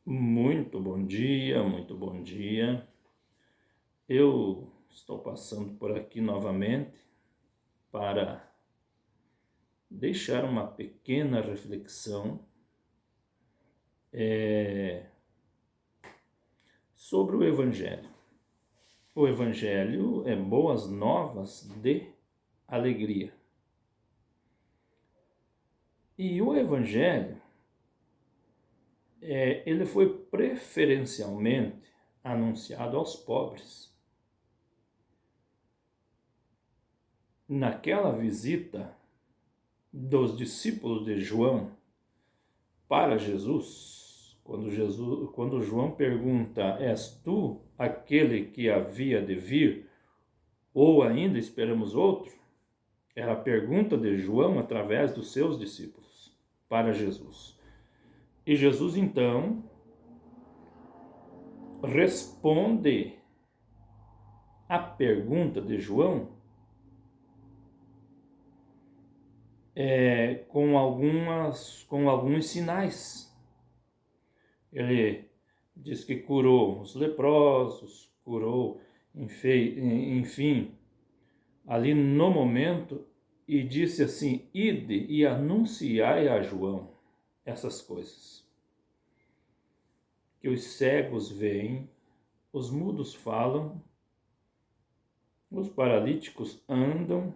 Muito bom dia, muito bom dia. Eu estou passando por aqui novamente para deixar uma pequena reflexão sobre o Evangelho. O Evangelho é boas novas de alegria. E o Evangelho, ele foi preferencialmente anunciado aos pobres. Naquela visita dos discípulos de João para Jesus, quando João pergunta: és tu aquele que havia de vir, ou ainda esperamos outro? Era a pergunta de João através dos seus discípulos para Jesus. E Jesus então responde a pergunta de João com alguns sinais. Ele diz que curou os leprosos, curou, enfim, ali no momento, e disse assim: ide e anunciai a João essas coisas. Que os cegos veem, os mudos falam, os paralíticos andam,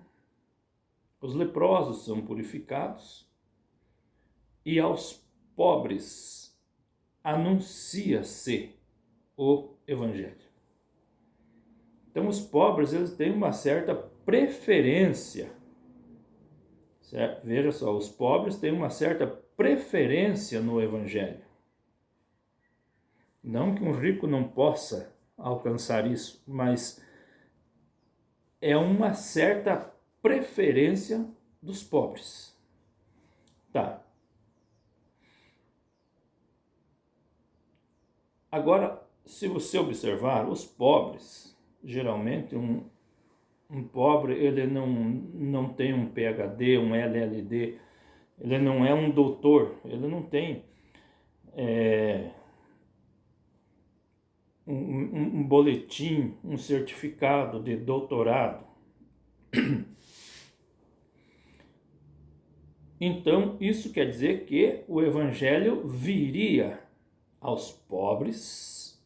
os leprosos são purificados, e aos pobres anuncia-se o Evangelho. Então os pobres, eles têm uma certa preferência, certo? Veja só, os pobres têm uma certa preferência no Evangelho. Não que um rico não possa alcançar isso, mas é uma certa preferência dos pobres. Tá. Agora, se você observar, os pobres, geralmente um pobre, ele não tem um PhD, um LLD, ele não é um doutor, ele não tem um boletim, um certificado de doutorado. Então, isso quer dizer que o Evangelho viria aos pobres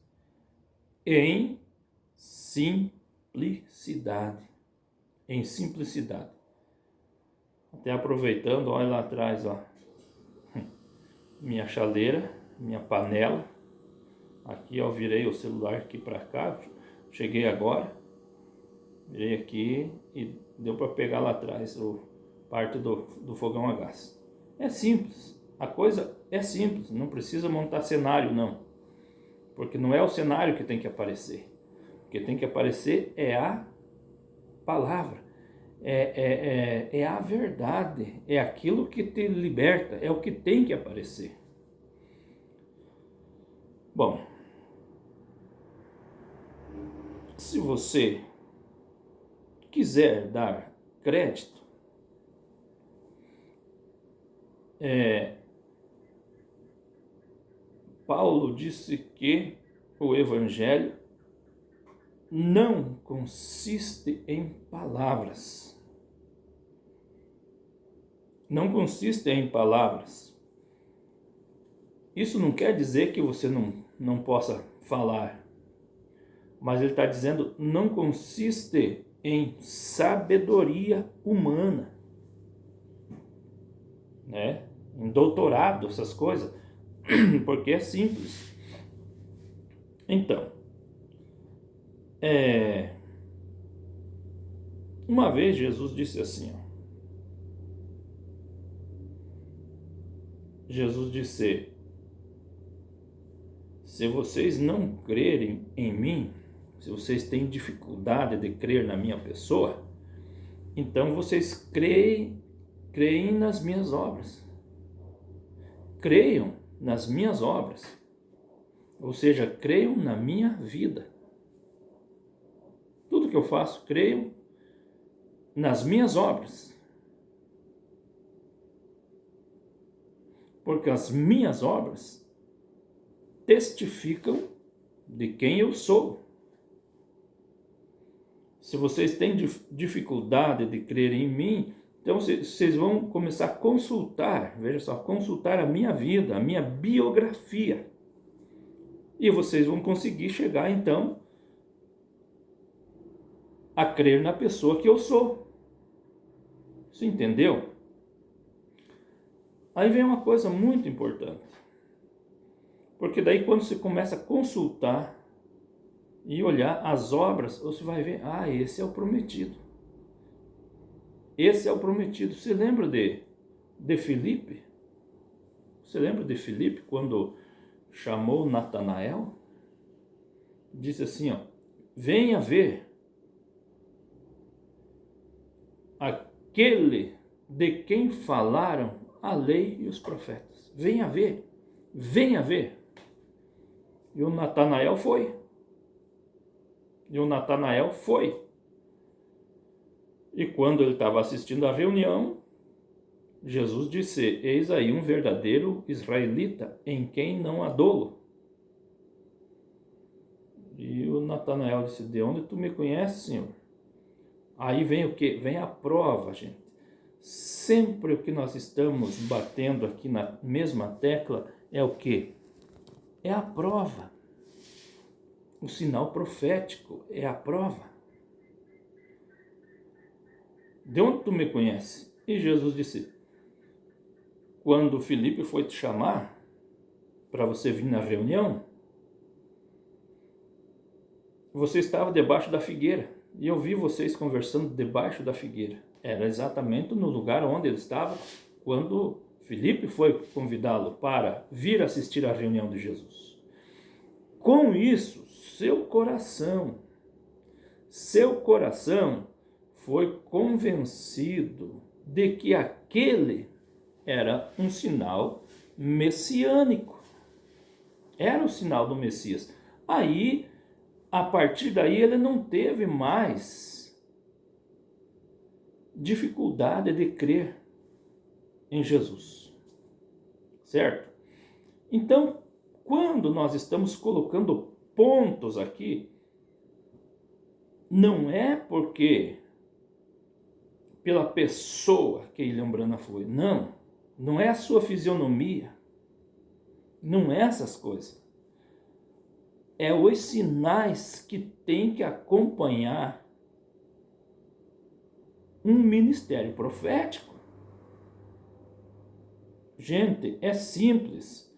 em simplicidade. Em simplicidade. Até aproveitando, olha lá atrás, ó, minha chaleira, minha panela. Aqui, ó, virei o celular aqui para cá, cheguei agora, virei aqui e deu para pegar lá atrás parte do fogão a gás. É simples, a coisa é simples, não precisa montar cenário não, porque não é o cenário que tem que aparecer, o que tem que aparecer é a palavra, é a verdade, é aquilo que te liberta, é o que tem que aparecer. Bom, se você quiser dar crédito, Paulo disse que o Evangelho não consiste em palavras. Não consiste em palavras. Isso não quer dizer que você não possa falar, mas ele está dizendo não consiste em sabedoria humana, né? Em doutorado, essas coisas, porque é simples. Então, uma vez Jesus disse assim, ó, Jesus disse: se vocês não crerem em mim, se vocês têm dificuldade de crer na minha pessoa, então vocês creem nas minhas obras. Creiam nas minhas obras. Ou seja, creiam na minha vida. Tudo que eu faço, creiam nas minhas obras. Porque as minhas obras testificam de quem eu sou. Se vocês têm dificuldade de crer em mim, então vocês vão começar a consultar, veja só, consultar a minha vida, a minha biografia. E vocês vão conseguir chegar, então, a crer na pessoa que eu sou. Você entendeu? Aí vem uma coisa muito importante. Porque daí quando você começa a consultar e olhar as obras, você vai ver, esse é o prometido. Esse é o prometido. Você lembra de Filipe? Você lembra de Filipe quando chamou Natanael? Disse assim, venha ver aquele de quem falaram a lei e os profetas. Venha ver, venha ver. E o Natanael foi. E quando ele estava assistindo à reunião, Jesus disse, eis aí um verdadeiro israelita, em quem não há dolo. E o Natanael disse, de onde tu me conheces, Senhor? Aí vem o quê? Vem a prova, gente. Sempre o que nós estamos batendo aqui na mesma tecla é o quê? É a prova. O sinal profético é a prova. De onde tu me conheces? E Jesus disse, quando Filipe foi te chamar para você vir na reunião, você estava debaixo da figueira e eu vi vocês conversando debaixo da figueira. Era exatamente no lugar onde ele estava quando Filipe foi convidá-lo para vir assistir à reunião de Jesus. Com isso, seu coração foi convencido de que aquele era um sinal messiânico. Era o sinal do Messias. Aí, a partir daí, ele não teve mais dificuldade de crer em Jesus. Certo? Então, quando nós estamos colocando pontos aqui, não é porque pela pessoa que William Branham foi. Não é a sua fisionomia. Não é essas coisas. É os sinais que tem que acompanhar um ministério profético. Gente, é simples.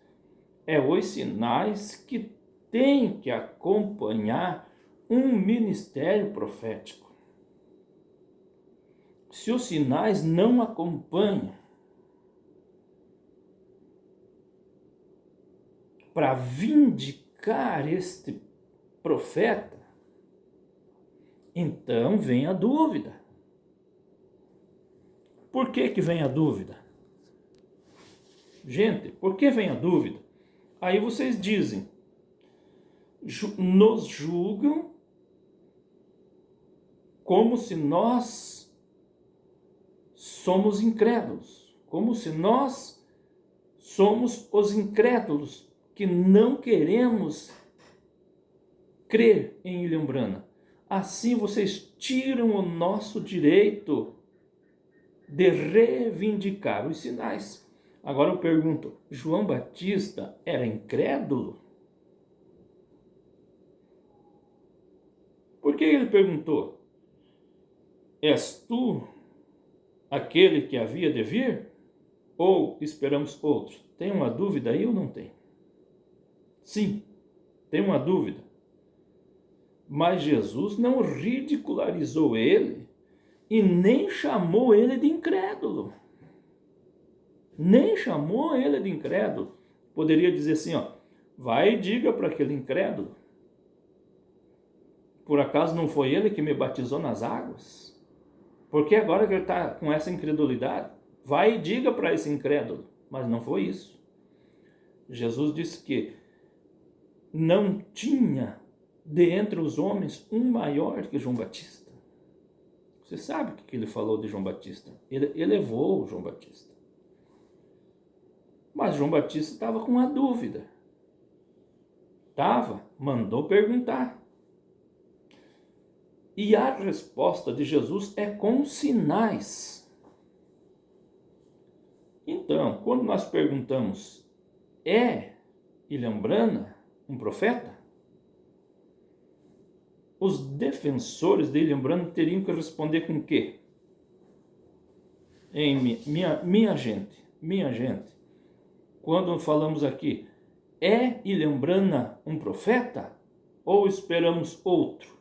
É os sinais que tem que acompanhar um ministério profético. Se os sinais não acompanham para vindicar este profeta, então vem a dúvida. Por que vem a dúvida? Gente, por que vem a dúvida? Aí vocês dizem, nos julgam como se nós somos incrédulos, como se nós somos os incrédulos que não queremos crer em William Branham. Assim vocês tiram o nosso direito de reivindicar os sinais. Agora eu pergunto, João Batista era incrédulo? Por que ele perguntou? És tu aquele que havia de vir? Ou esperamos outro? Tem uma dúvida aí ou não tem? Sim, tem uma dúvida. Mas Jesus não ridicularizou ele e nem chamou ele de incrédulo. Nem chamou ele de incrédulo. Poderia dizer assim, vai e diga para aquele incrédulo. Por acaso não foi ele que me batizou nas águas? Porque agora que ele está com essa incredulidade, vai e diga para esse incrédulo. Mas não foi isso. Jesus disse que não tinha de entre os homens um maior que João Batista. Você sabe o que ele falou de João Batista? Ele elevou João Batista. Mas João Batista estava com uma dúvida. Estava, mandou perguntar. E a resposta de Jesus é com sinais. Então, quando nós perguntamos, é Ilha Brana um profeta? Os defensores de Ilha Brana teriam que responder com o quê? Minha gente, quando falamos aqui, é Ilha Brana um profeta? Ou esperamos outro?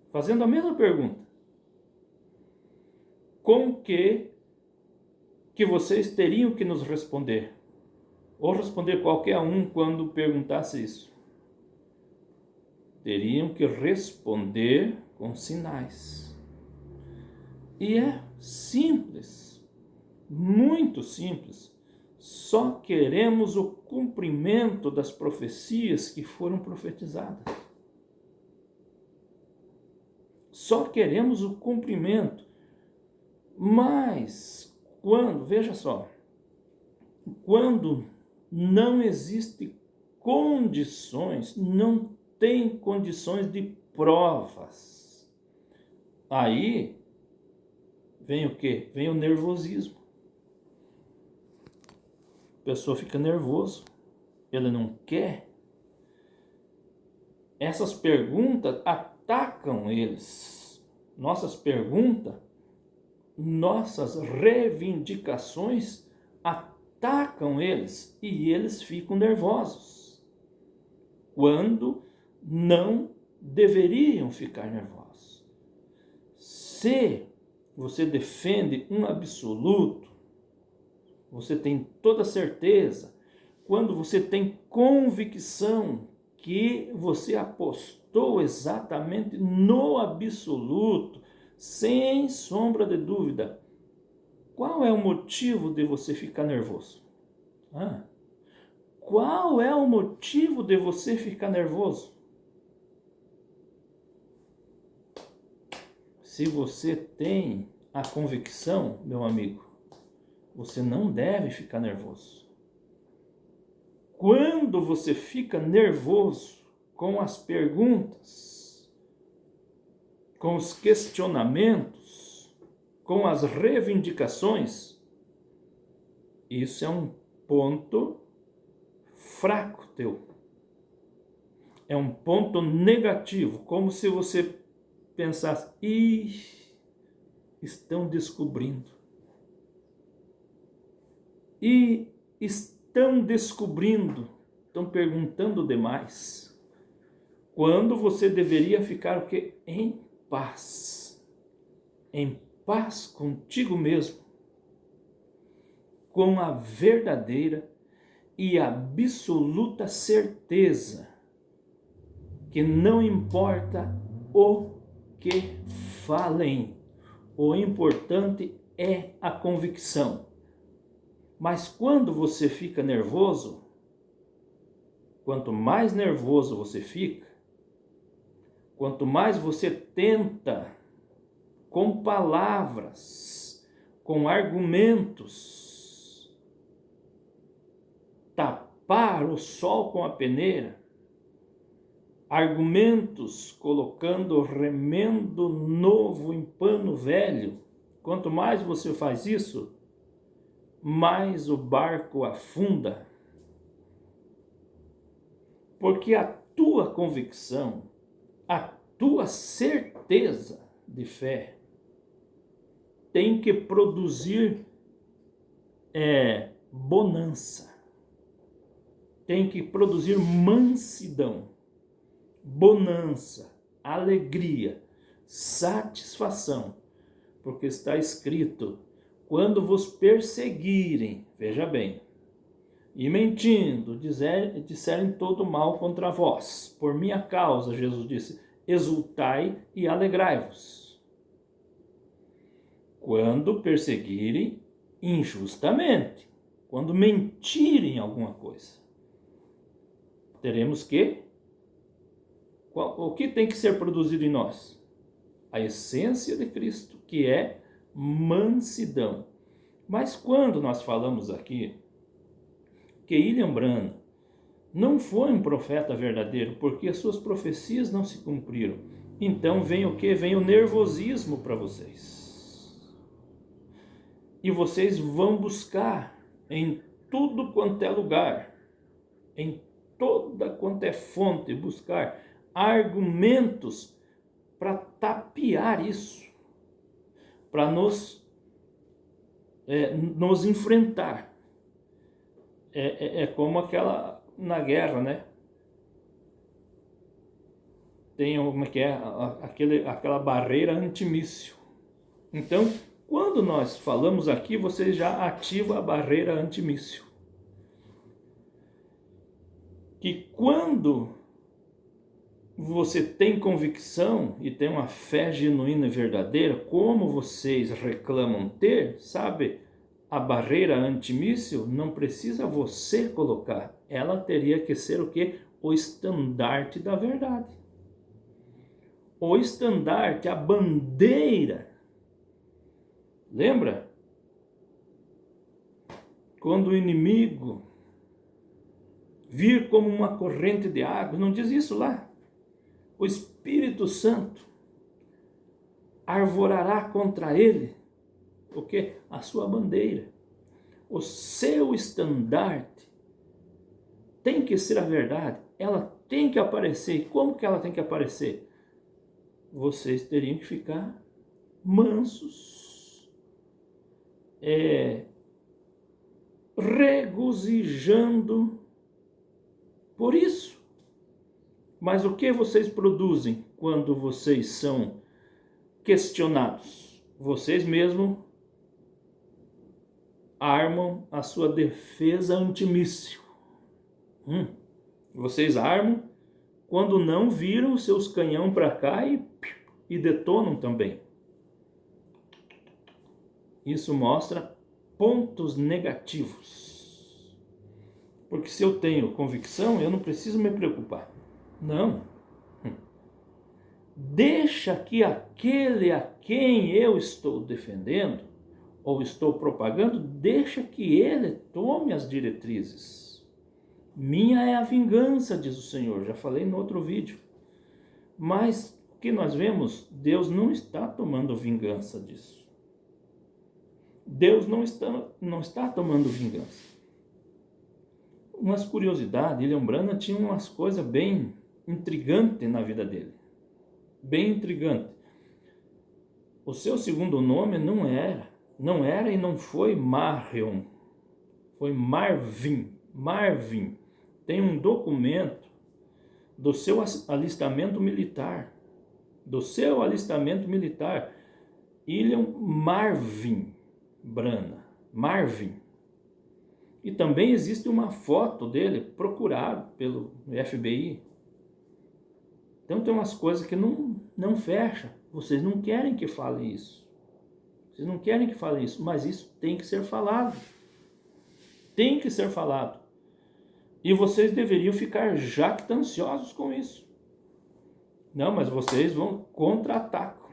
Fazendo a mesma pergunta. Com que vocês teriam que nos responder? Ou responder qualquer um quando perguntasse isso? Teriam que responder com sinais. E é simples, muito simples. Só queremos o cumprimento das profecias que foram profetizadas. Só queremos o cumprimento. Mas, veja só, quando não existe condições, não tem condições de provas, aí vem o quê? Vem o nervosismo. A pessoa fica nervoso, ele não quer. Essas perguntas atacam eles. Nossas perguntas, nossas reivindicações atacam eles e eles ficam nervosos, quando não deveriam ficar nervosos. Se você defende um absoluto, você tem toda certeza, quando você tem convicção que você apostou exatamente no absoluto, sem sombra de dúvida, qual é o motivo de você ficar nervoso? Qual é o motivo de você ficar nervoso? Se você tem a convicção, meu amigo, você não deve ficar nervoso. Quando você fica nervoso com as perguntas, com os questionamentos, com as reivindicações, isso é um ponto fraco teu. É um ponto negativo, como se você pensasse, estão descobrindo. Estão perguntando demais. Quando você deveria ficar o quê? Em paz. Em paz contigo mesmo. Com a verdadeira e absoluta certeza que não importa o que falem, o importante é a convicção. Mas quando você fica nervoso, quanto mais nervoso você fica, quanto mais você tenta, com palavras, com argumentos, tapar o sol com a peneira, argumentos colocando remendo novo em pano velho, quanto mais você faz isso, mais o barco afunda. Porque a tua convicção, a tua certeza de fé tem que produzir bonança, tem que produzir mansidão, bonança, alegria, satisfação, porque está escrito, quando vos perseguirem, veja bem, e mentindo, disserem todo mal contra vós, por minha causa, Jesus disse, exultai e alegrai-vos. Quando perseguirem injustamente, quando mentirem alguma coisa, teremos que... O que tem que ser produzido em nós? A essência de Cristo, que é mansidão. Mas quando nós falamos aqui que Ilha Brana Não foi um profeta verdadeiro, porque as suas profecias não se cumpriram. Então vem o quê? Vem o nervosismo para vocês. E vocês vão buscar em tudo quanto é lugar, em toda quanto é fonte, buscar argumentos para tapear isso, para nos enfrentar. É como aquela na guerra, né? Tem como é que é aquela barreira antimíssil. Então, quando nós falamos aqui, você já ativa a barreira antimíssil. Que quando você tem convicção e tem uma fé genuína e verdadeira, como vocês reclamam ter, sabe? A barreira antimíssil não precisa você colocar. Ela teria que ser o quê? O estandarte da verdade. O estandarte, a bandeira. Lembra? Quando o inimigo vir como uma corrente de água, não diz isso lá? O Espírito Santo arvorará contra ele o quê? A sua bandeira. O seu estandarte tem que ser a verdade. Ela tem que aparecer. E como que ela tem que aparecer? Vocês teriam que ficar mansos, regozijando por isso. Mas o que vocês produzem quando vocês são questionados? Vocês mesmos armam a sua defesa antimíssil. Vocês armam quando não viram os seus canhão para cá e detonam também. Isso mostra pontos negativos. Porque se eu tenho convicção, eu não preciso me preocupar. Não. Deixa que aquele a quem eu estou defendendo ou estou propagando, deixa que ele tome as diretrizes. Minha é a vingança, diz o Senhor. Já falei no outro vídeo. Mas o que nós vemos, Deus não está tomando vingança disso. Deus não está tomando vingança. Umas curiosidades, William Branham tinha umas coisas bem intrigantes na vida dele. Bem intrigante. O seu segundo nome não era e não foi Marion, foi Marvin. Marvin. Tem um documento do seu alistamento militar. William Marvin Branham. Marvin. E também existe uma foto dele procurado pelo FBI. Então tem umas coisas que não fecham. Vocês não querem que fale isso. Vocês não querem que fale isso, mas isso tem que ser falado. Tem que ser falado. E vocês deveriam ficar jactanciosos com isso. Não, mas vocês vão contra-atacam,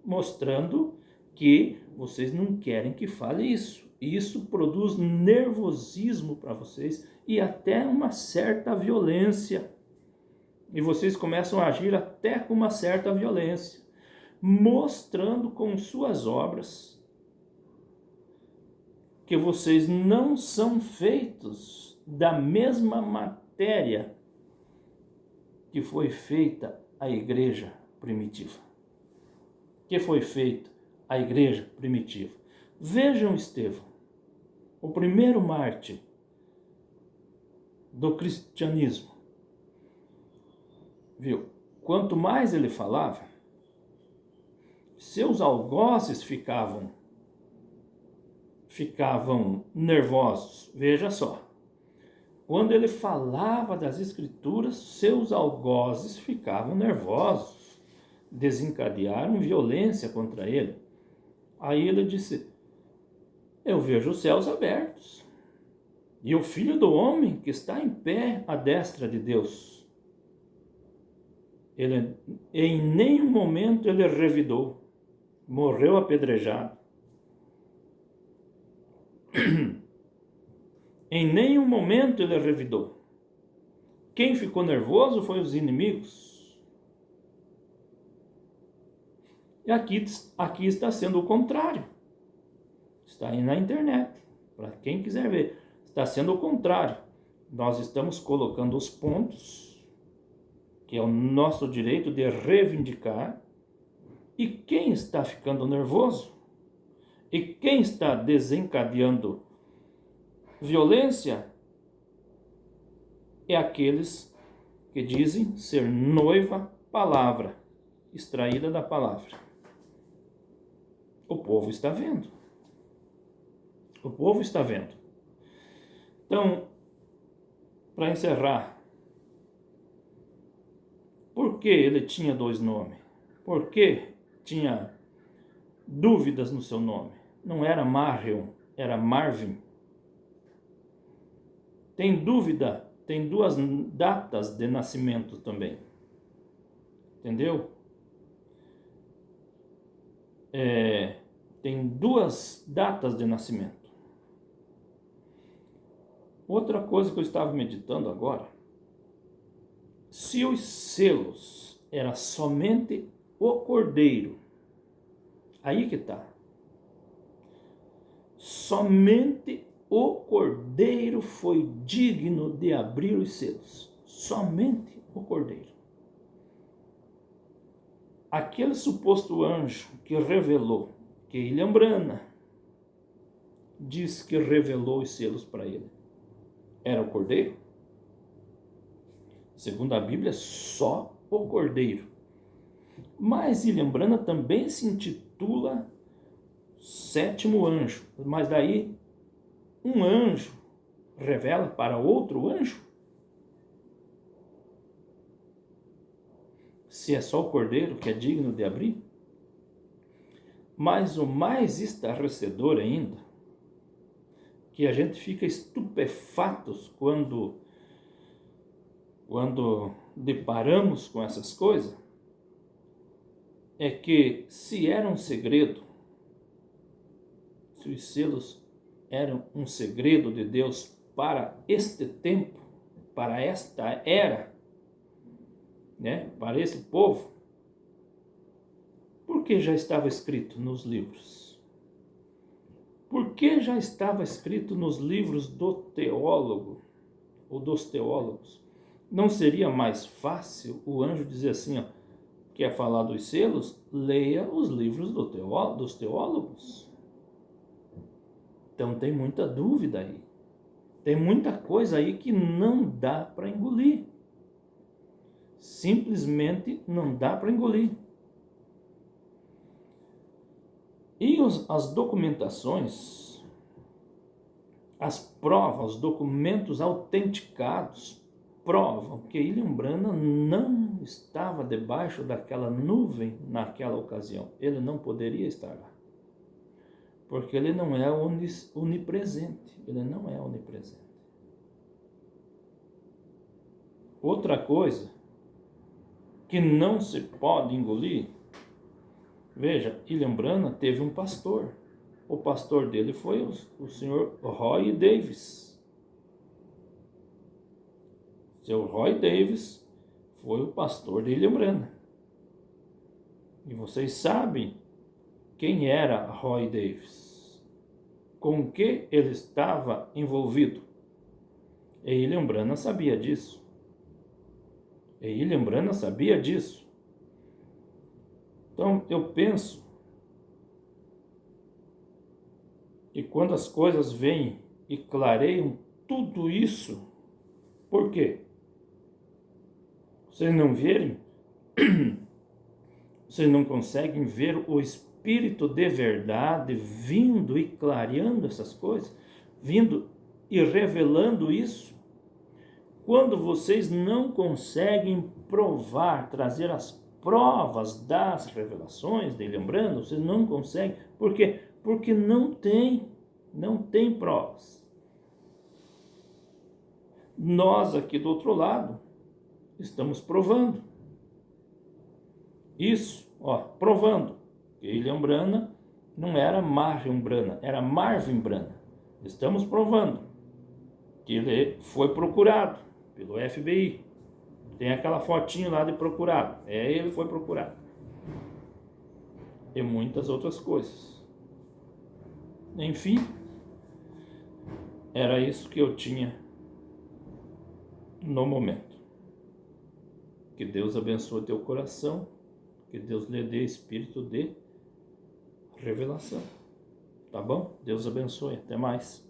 mostrando que vocês não querem que fale isso. E isso produz nervosismo para vocês e até uma certa violência. E vocês começam a agir até com uma certa violência, mostrando com suas obras que vocês não são feitos da mesma matéria que foi feita a igreja primitiva. Que foi feita a igreja primitiva. Vejam Estevão, o primeiro mártir do cristianismo. Viu? Quanto mais ele falava, seus algozes ficavam nervosos. Veja só. Quando ele falava das escrituras, seus algozes ficavam nervosos. Desencadearam violência contra ele. Aí ele disse: eu vejo os céus abertos e o Filho do Homem que está em pé à destra de Deus. Ele, em nenhum momento ele revidou, morreu apedrejado. Em nenhum momento ele revidou. Quem ficou nervoso foi os inimigos. E aqui está sendo o contrário. Está aí na internet, para quem quiser ver. Está sendo o contrário. Nós estamos colocando os pontos, que é o nosso direito de reivindicar. E quem está ficando nervoso? E quem está desencadeando violência? É aqueles que dizem ser noiva palavra, extraída da palavra. O povo está vendo. O povo está vendo. Então, para encerrar, por que ele tinha 2 nomes? Por que tinha dúvidas no seu nome? Não era Marion, era Marvin. Tem dúvida, tem 2 datas de nascimento também. Entendeu? Tem 2 datas de nascimento. Outra coisa que eu estava meditando agora, se os selos era somente o cordeiro, aí que está. Somente o cordeiro foi digno de abrir os selos. Somente o cordeiro. Aquele suposto anjo que revelou, que William Branham diz que revelou os selos para ele, era o cordeiro? Segundo a Bíblia, só o cordeiro. Mas William Branham também se intitula 7º anjo. Mas daí um anjo revela para outro anjo? Se é só o cordeiro que é digno de abrir? Mas o mais estarrecedor ainda, que a gente fica estupefatos quando deparamos com essas coisas, é que se era um segredo, se os selos eram um segredo de Deus para este tempo, para esta era, né, para esse povo, por que já estava escrito nos livros? Por que já estava escrito nos livros do teólogo ou dos teólogos? Não seria mais fácil o anjo dizer assim, ó, quer falar dos selos? Leia os livros dos teólogos. Então tem muita dúvida aí. Tem muita coisa aí que não dá para engolir. Simplesmente não dá para engolir. E as documentações, as provas, os documentos autenticados provam que William Branham não estava debaixo daquela nuvem naquela ocasião. Ele não poderia estar lá. Porque ele não é onipresente. Ele não é onipresente. Outra coisa que não se pode engolir, veja, William Branham teve um pastor. O pastor dele foi o senhor Roy Davis. O senhor Roy Davis foi o pastor de William Branham. E vocês sabem quem era Roy Davis? Com que ele estava envolvido? E William Branham sabia disso. E William Branham sabia disso. Então, eu penso que quando as coisas vêm e clareiam tudo isso, por quê? Vocês não verem, vocês não conseguem ver o Espírito de verdade vindo e clareando essas coisas, vindo e revelando isso? Quando vocês não conseguem provar, trazer as provas das revelações de William Branham, vocês não conseguem. Por quê? Porque não tem provas. Nós aqui do outro lado estamos provando isso, provando que William Branham não era Marion Branham, era Marvin Branham. Estamos provando. que ele foi procurado pelo FBI. Tem aquela fotinho lá de procurado. Ele foi procurado. E muitas outras coisas. Enfim, era isso que eu tinha no momento. Que Deus abençoe teu coração. Que Deus lhe dê espírito de revelação. Tá bom? Deus abençoe. Até mais.